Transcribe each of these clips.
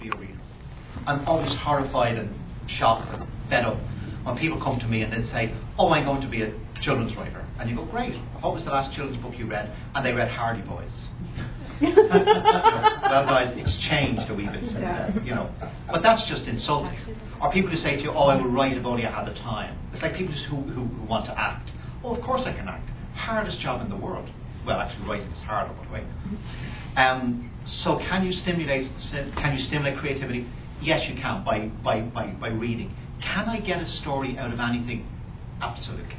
be a reader. I'm always horrified and shocked and fed up when people come to me and they say, oh, I'm going to be a children's writer. And you go, great, what was the last children's book you read? And they read Hardy Boys. Well, guys, it's changed a wee bit since then, you know. But that's just insulting. Or people who say to you, oh, I will write if only I had the time. It's like people who want to act. Oh, of course I can act. Hardest job in the world. Well, actually, writing is harder, but wait. So can you stimulate creativity? Yes, you can, by reading. Can I get a story out of anything? Absolutely.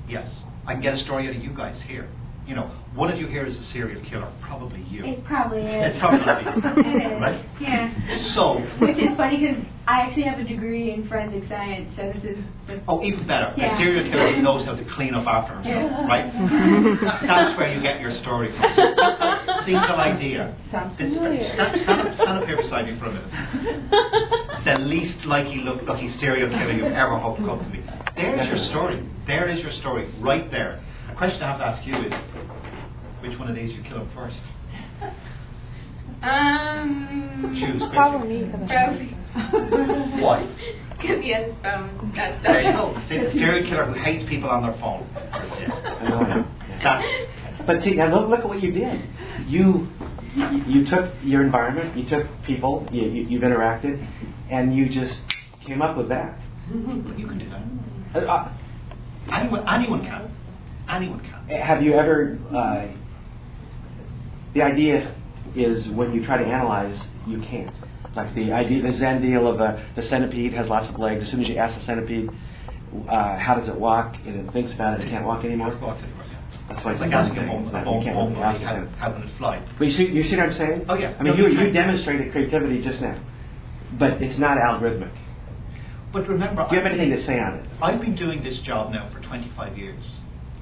Yes. I can get a story out of you guys here. You know, one of you here is a serial killer. Probably you. It probably is. It's probably not you. It is. Right? Yeah. So. Which is funny because I actually have a degree in forensic science, so this is. Oh, even better. Yeah. A serial killer who knows how to clean up after himself, right? That's where you get your story from. Single idea. Sounds familiar. Stand up here beside me for a minute. The least lucky serial killer you've ever hooked up to me. There's your story. There is your story, right there. The question I have to ask you is, which one of these you kill him first? Choose. Probably me. Why? Because he has his phone. There you go. See, the serial killer who hates people on their phone. But see, now look at what you did. You took your environment, you took people, you've interacted, and you just came up with that. You can do that. Anyone can. Anyone can. Have you ever? The idea is when you try to analyze, you can't. Like the idea, the Zen deal of the centipede has lots of legs. As soon as you ask the centipede, how does it walk, and it thinks about it, it can't walk anymore. That's why it's like asking a bone how can it fly? But you see what I'm saying? Oh yeah. I mean, you demonstrated creativity just now, but it's not algorithmic. But remember, do you have anything to say on it? I've been doing this job now for 25 years.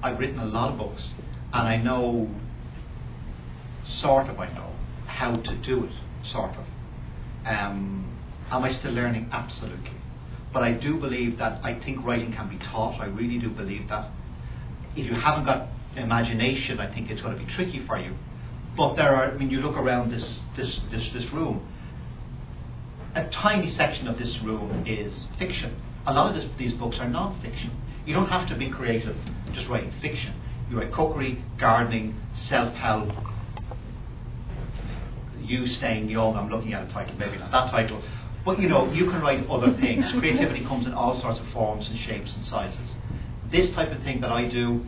I've written a lot of books, and I know, I know how to do it, sort of. Am I still learning? Absolutely. But I do believe that I think writing can be taught. I really do believe that. If you haven't got imagination, I think it's going to be tricky for you. But there are, I mean, you look around this room, a tiny section of this room is fiction. A lot of these books are non-fiction. You don't have to be creative just writing fiction. You write cookery, gardening, self-help, you staying young. I'm looking at a title, maybe not that title. But you know, you can write other things. Creativity comes in all sorts of forms and shapes and sizes. This type of thing that I do,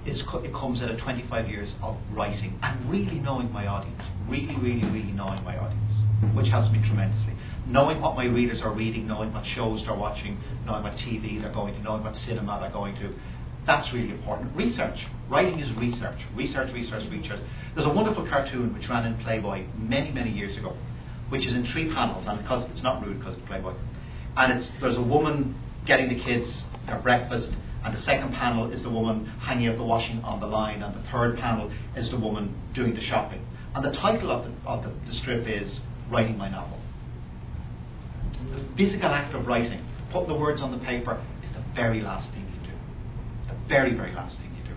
it comes out of 25 years of writing and really knowing my audience. Really knowing my audience, which helps me tremendously. Knowing what my readers are reading, knowing what shows they're watching, knowing what TV they're going to, knowing what cinema they're going to. That's really important. Research. Writing is research. Research. There's a wonderful cartoon which ran in Playboy many years ago, which is in 3 panels, and because it's not rude because it's Playboy. And there's a woman getting the kids their breakfast, and the second panel is the woman hanging up the washing on the line, and the third panel is the woman doing the shopping. And the title of the strip is Writing My Novel. The physical act of writing, putting the words on the paper, is the very last thing you do. The very last thing you do.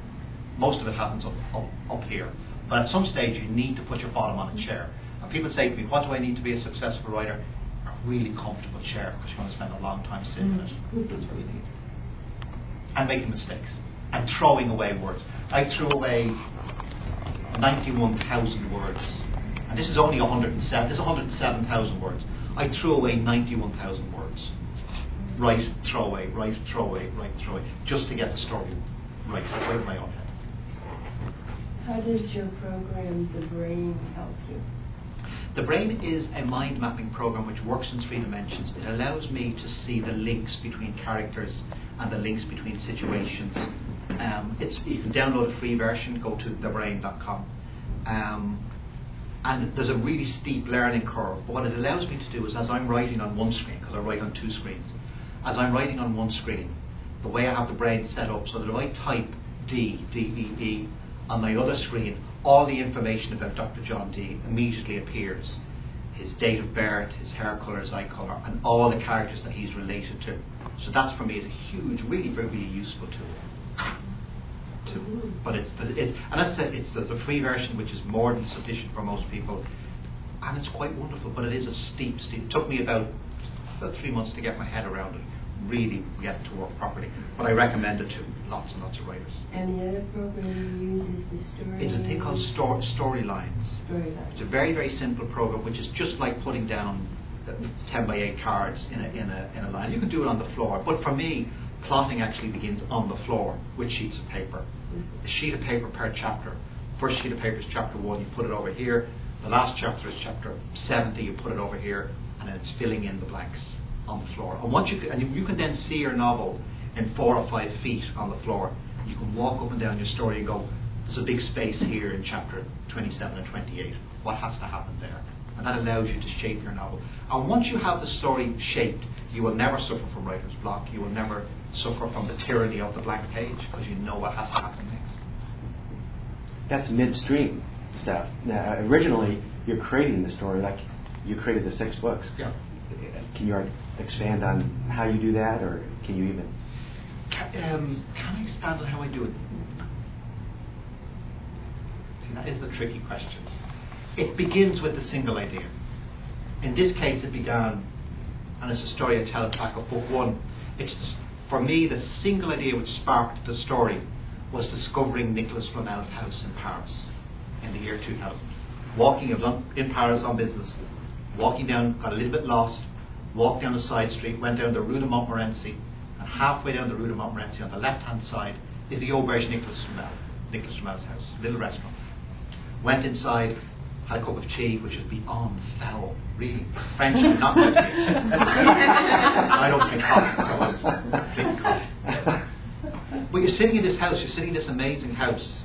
Most of it happens up here. But at some stage you need to put your bottom on a chair. And people say to me, what do I need to be a successful writer? A really comfortable chair, because you're going to spend a long time sitting in it. That's what you need. And making mistakes. And throwing away words. I threw away 91,000 words. And this is only 107. This is 107,000 words. I threw away 91,000 words. Write, throw away, write, throw away, write, throw away. Just to get the story right in my own head. How does your program, The Brain, help you? The Brain is a mind mapping program which works in 3 dimensions. It allows me to see the links between characters and the links between situations. You can download a free version, go to thebrain.com. And there's a really steep learning curve. But what it allows me to do is, as I'm writing on one screen, because I write on 2 screens, as I'm writing on one screen, the way I have the brain set up, so that if I type D-E-E, on my other screen, all the information about Dr. John Dee immediately appears. His date of birth, his hair colour, his eye colour, and all the characters that he's related to. So that for me is a huge, really useful tool. But and as I said, there's a free version which is more than sufficient for most people. and it's quite wonderful, but it is a steep. It took me about 3 months to get my head around it, really get it to work properly. But I recommend it to lots and lots of writers. And the other program you use is the story. It's a thing called Storylines. It's a very, very simple program, which is just like putting down 10 by 8 cards in a line. You can do it on the floor, but for me, plotting actually begins on the floor with sheets of paper. A sheet of paper per chapter. First sheet of paper is chapter 1, you put it over here. The last chapter is chapter 70, you put it over here, and then it's filling in the blanks on the floor. And once you can then see your novel in 4 or 5 feet on the floor. You can walk up and down your story and go, there's a big space here in chapter 27 and 28. What has to happen there? And that allows you to shape your novel. And once you have the story shaped, you will never suffer from writer's block. You will never suffer from the tyranny of the blank page, because you know what has to happen next. That's midstream stuff. Now, originally, you're creating the story, like you created the 6 books. Yeah. Can you expand on how you do that, or can you even? Can I expand on how I do it? See, that is the tricky question. It begins with a single idea. In this case, it began, and it's a story I tell at the back of book 1. For me, the single idea which sparked the story was discovering Nicholas Flamel's house in Paris in the year 2000. I was in Paris on business, walking down, got a little bit lost, walked down a side street, went down the Rue de Montmorency, and halfway down the Rue de Montmorency on the left-hand side is the Auberge Nicholas Flamel's house, little restaurant. Went inside, had a cup of tea, which was beyond foul, really. French, not my taste. I don't drink coffee, so I was drinking coffee. But you're sitting in this house, you're sitting in this amazing house,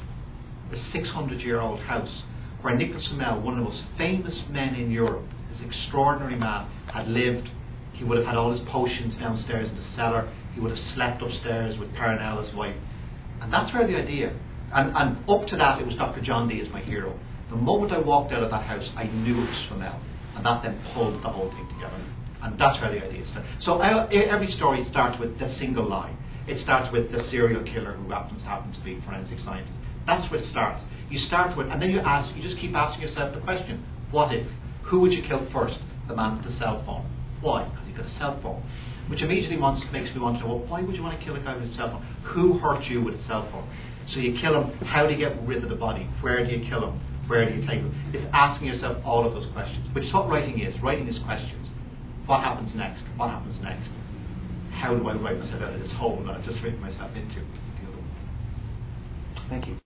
a 600-year-old house, where Nicholas Flamel, one of the most famous men in Europe, this extraordinary man, had lived. He would have had all his potions downstairs in the cellar. He would have slept upstairs with Parnell, his wife. And that's where the idea. And up to that, it was Dr. John Dee as my hero. The moment I walked out of that house, I knew it was Flamel. And that then pulled the whole thing together. And that's where the idea started. So every story starts with the single lie. It starts with the serial killer who happens to be a forensic scientist. That's where it starts. You start with, and then you just keep asking yourself the question, what if? Who would you kill first? The man with the cell phone. Why? Because he got a cell phone. Which immediately makes me want to know, well, why would you want to kill a guy with a cell phone? Who hurt you with a cell phone? So you kill him, how do you get rid of the body? Where do you kill him? Where do you take him? It's asking yourself all of those questions, which is what writing is. Writing is questions. What happens next? What happens next? How do I write myself out of this hole that I've just written myself into? Thank you.